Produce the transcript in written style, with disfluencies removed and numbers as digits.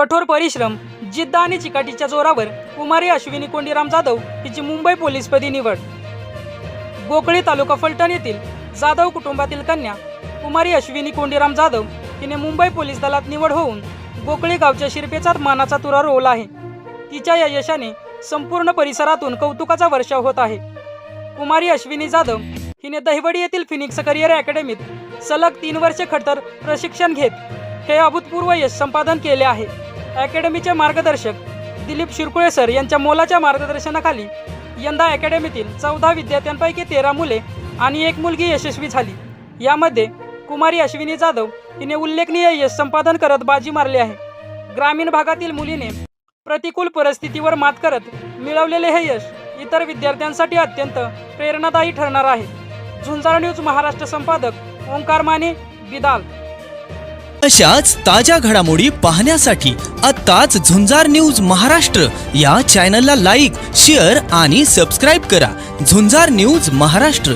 कठोर परिश्रम, जिद्द आणि चिकाटीच्या जोरावर कुमारी अश्विनी कोंडीराम जाधव हिची मुंबई पोलीसपदी निवड। गोकळी तालुका फलटण येथील जाधव कुटुंबातील कन्या कुमारी अश्विनी कोंडीराम जाधव हिने मुंबई पोलीस दलात निवड होऊन गोकळी गावच्या शिरपेचात मानाचा तुरा रोवला आहे। तिच्या या यशाने संपूर्ण परिसरातून कौतुकाचा वर्षाव होत आहे। कुमारी अश्विनी जाधव हिने दहिवडी येथील फिनिक्स करिअर अकॅडमीत सलग 3 वर्षे खडतर प्रशिक्षण घेत हे अभूतपूर्व यश संपादन केले आहे। अकॅडमीचे मार्गदर्शक दिलीप शिरकुळे सर यांच्या मोलाच्या मार्गदर्शनाखाली यंदा अकॅडमीतील 14 विद्यार्थ्यांपैकी 13 मुले आणि 1 मुलगी यशस्वी झाली। यामध्ये कुमारी अश्विनी जाधव हिने उल्लेखनीय यश संपादन करत बाजी मारली आहे। ग्रामीण भागातील मुलीने प्रतिकूल परिस्थितीवर मात करत मिळवलेले हे यश इतर विद्यार्थ्यांसाठी अत्यंत प्रेरणादायी ठरणार आहे। झुंजार न्यूज महाराष्ट्र संपादक ओंकार माने, बिदाल। अशाच ताज्या घडामोडी पाहण्यासाठी आत्ताच झुंजार न्यूज महाराष्ट्र या चॅनलला लाईक, शेअर आणि सबस्क्राईब करा। झुंजार न्यूज महाराष्ट्र।